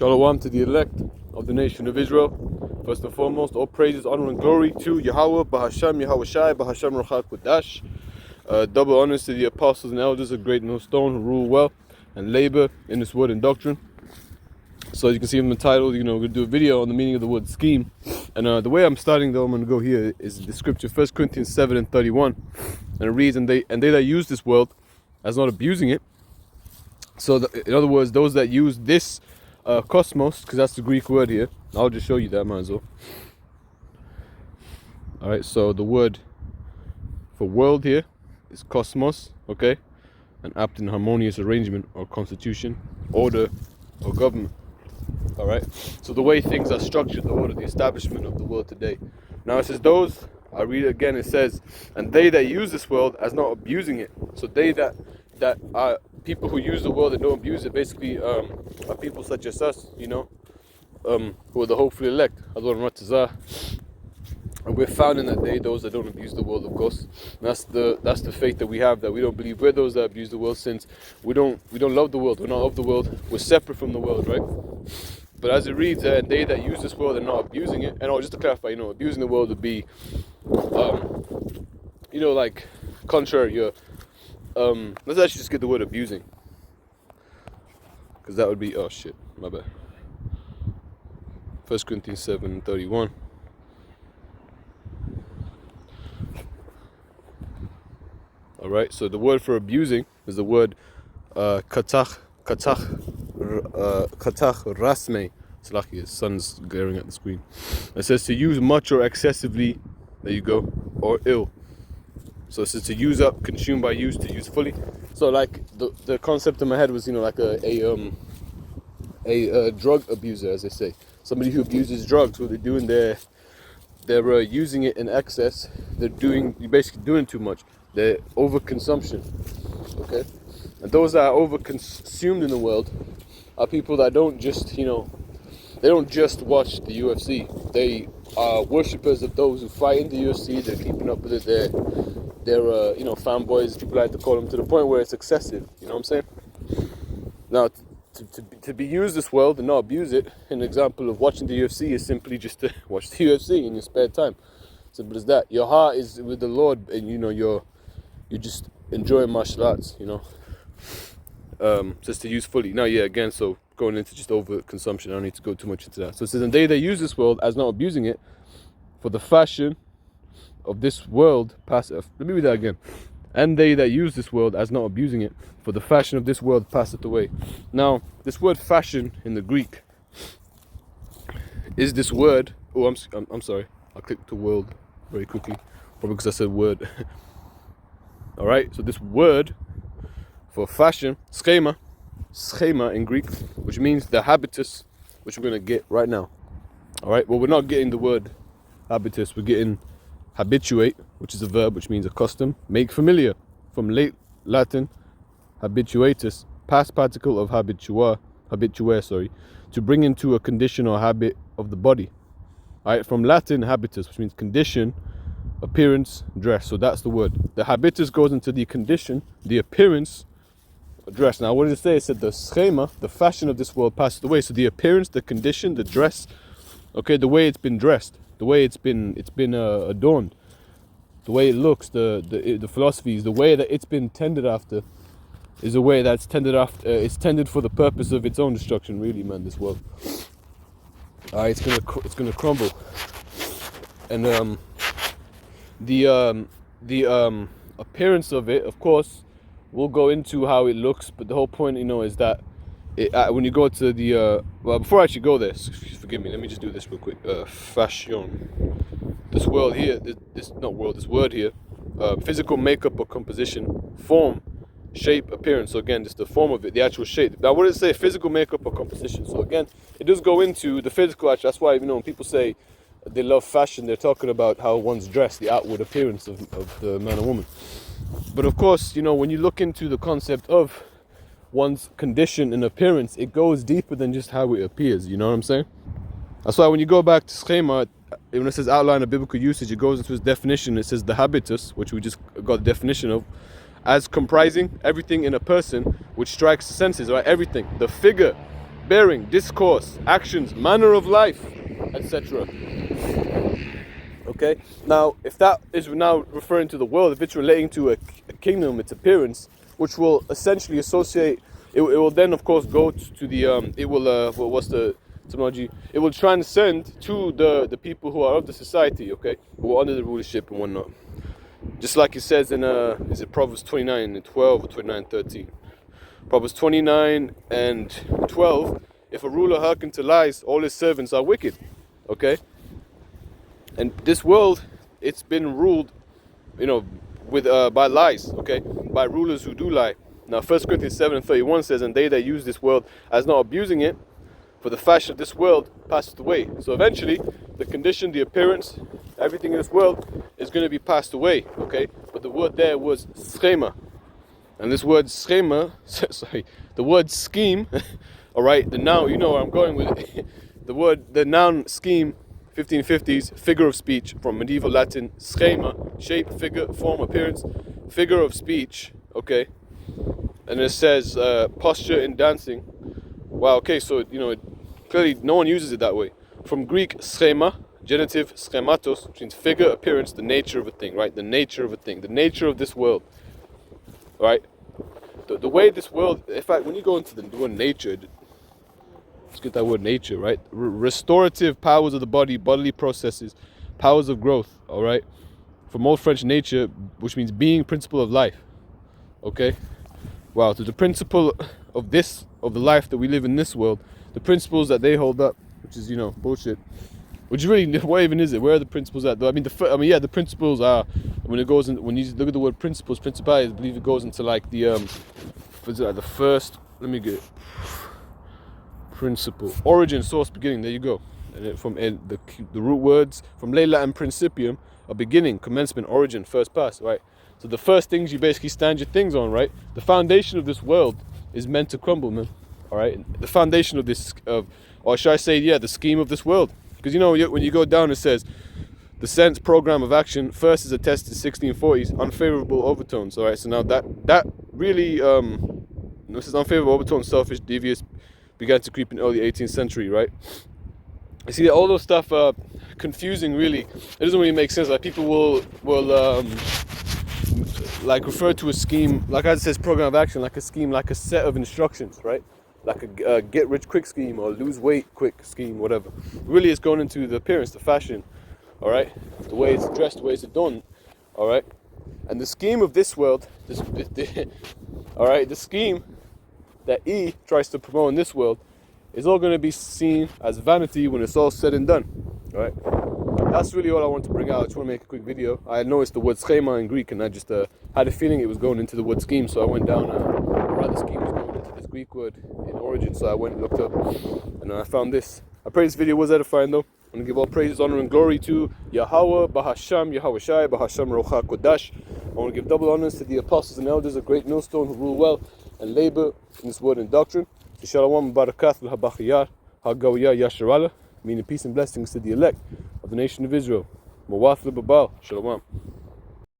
Shalom to the elect of the nation of Israel. First and foremost, all praises, honor, and glory to Yahweh, Bahasham, Yahweh Shai, Bahasham Ruchak Kodash. Double honors to the apostles and elders of Great Millstone who rule well and labor in this word and doctrine. So as you can see from the title, we're going to do a video on the meaning of the word scheme. And the way I'm starting though, I'm going to go here, is the scripture, 1 Corinthians 7 and 31. And it reads, and they that use this world as not abusing it. So in other words, those that use this cosmos, because that's the Greek word here. I'll just show you that, might as well. Alright, so the word for world here is cosmos, okay? An apt and harmonious arrangement or constitution, order or government. Alright, so the way things are structured, the order, the establishment of the world today. Now it says those, I'll read it again, it says, and they that use this world as not abusing it. So they that are people who use the world and don't abuse it, basically are people such as us, who are the hopefully elect. And we're found in that day those that don't abuse the world, of course. And that's the faith that we have, that we don't believe we're those that abuse the world, since we don't love the world, we're not of the world, we're separate from the world, right? But as it reads, and they that use this world and not abusing it, and just to clarify, abusing the world would be, like contrary. Let's actually just get the word abusing, because that would be, oh shit, my bad. 1 Corinthians 7 and 31. Alright, so the word for abusing is the word katach rasme. It's lucky his son's glaring at the screen. It says to use much or excessively, there you go, or ill. So it says to use up, consume by use, to use fully. So like the concept in my head was, like a drug abuser, as they say. Somebody who abuses drugs, what they're doing, they're using it in excess. You're basically doing too much. They're overconsumption, okay? And those that are overconsumed in the world are people that don't just, they don't just watch the UFC. They are worshippers of those who fight in the UFC. They're keeping up with it. They're fanboys, people like to call them, to the point where it's excessive. You know what I'm saying? Now, to be used this world and not abuse it, an example of watching the UFC is simply just to watch the UFC in your spare time. Simple as that. Your heart is with the Lord, and you're just enjoying martial arts. Just to use fully. Now, again, so going into just over consumption, I don't need to go too much into that. So it says, and they that use this world as not abusing it, for the fashion of this world passeth. Let me read that again. And they that use this world as not abusing it, for the fashion of this world passeth away. Now, this word fashion in the Greek is this word. Oh, I'm sorry. I clicked to world very quickly, probably because I said word. All right. So this word for fashion, schema in Greek, which means the habitus, which we're going to get right now. All right. Well, we're not getting the word habitus. We're getting habituate, which is a verb, which means accustom. Make familiar, from late Latin habituatus, past particle of habituare, to bring into a condition or habit of the body. All right, from Latin habitus, which means condition, appearance, dress. So that's the word. The habitus goes into the condition, the appearance, dress. Now, what did it say? It said the schema, the fashion of this world passed away. So the appearance, the condition, the dress, okay, the way it's been dressed, the way it's been adorned, the way it looks, the philosophies, the way that it's been tended after, is a way that's tended after. It's tended for the purpose of its own destruction. Really, man, this world. It's gonna crumble, and the appearance of it, of course, we'll go into how it looks. But the whole point, is that when you go to the before I actually go there, forgive me. Let me just do this real quick. Fashion. This world here, this word here, physical makeup or composition, form, shape, appearance. So again, just the form of it, the actual shape. Now, what does it say? Physical makeup or composition. So again, it does go into the physical. Actually, that's why when people say they love fashion, they're talking about how one's dressed, the outward appearance of the man or woman. But of course, when you look into the concept of one's condition and appearance, it goes deeper than just how it appears. You know what I'm saying? That's why when you go back to schema, when it says outline of biblical usage, it goes into its definition. It says the habitus, which we just got the definition of, as comprising everything in a person which strikes the senses, right? Everything, the figure, bearing, discourse, actions, manner of life, etc. Okay, now if that is now referring to the world, if it's relating to a kingdom, its appearance, which will essentially associate, it will then of course go to the it will what's the etymology? It will transcend to the people who are of the society, okay, who are under the rulership and whatnot. Just like it says in is it Proverbs 29 and 12 or 29:13? Proverbs 29 and 12. If a ruler hearken to lies, all his servants are wicked. Okay. And this world, it's been ruled, with by lies, okay, by rulers who do lie. Now, 1 Corinthians 7:31 says, "And they that use this world as not abusing it, for the fashion of this world passeth away." So eventually, the condition, the appearance, everything in this world is going to be passed away, okay. But the word there was schema, and this word schema, sorry, the word scheme, all right. The noun, you know where I'm going with it. The noun scheme. 1550s, figure of speech, from medieval Latin, schema, shape, figure, form, appearance, figure of speech, okay? And it says posture in dancing. Wow, okay, so, clearly no one uses it that way. From Greek, schema, genitive, schematos, which means figure, appearance, the nature of a thing, right? The nature of a thing, the nature of this world, right? The way this world, in fact, when you go into the word nature, let's get that word nature, right? Restorative powers of the body, bodily processes, powers of growth, all right? From Old French, nature, which means being, principle of life, okay? Wow, so the principle of the life that we live in this world, the principles that they hold up, which is, bullshit. Which really, what even is it? Where are the principles at? The principles are, when you look at the word principles, principality, I believe it goes into like the first, let me get it. Principle, origin, source, beginning. There you go. And it, from the root words from late Latin principium, a beginning, commencement, origin, first pass, right? So the first things you basically stand your things on, right? The foundation of this world is meant to crumble, man. All right, the foundation of this, or should I say, the scheme of this world, because when you go down, it says the sense program of action first is attested 1640s, unfavorable overtones. All right, so now that really this is unfavorable overtones, selfish, devious, began to creep in early 18th century, right? You see, all those stuff confusing, really. It doesn't really make sense. Like, people will like refer to a scheme, like as it says program of action, like a scheme, like a set of instructions, right? Like a get rich quick scheme or lose weight quick scheme, whatever. Really, it's going into the appearance, the fashion, all right? The way it's dressed, the way it's adorned, all right? And the scheme of this world, all right, the scheme that E tries to promote in this world is all going to be seen as vanity when it's all said and done. All right, that's really all I want to bring out. I just want to make a quick video. I noticed the word schema in Greek, and I just had a feeling it was going into the word scheme, so I went down. The scheme was going into this Greek word in origin, so I went and looked up, and I found this. I pray this video was edifying, though. I want to give all praises, honor, and glory to Yahweh, Bahasham, Yahweh Shai, Bahasham Rocha Kodash. I want to give double honors to the apostles and elders of Great Millstone who rule well and labor in this word and doctrine. Shalom, Barakat, Habachiyar, Hagawiyah, Yasharala, meaning peace and blessings to the elect of the nation of Israel. Mawath Babal, Shalom.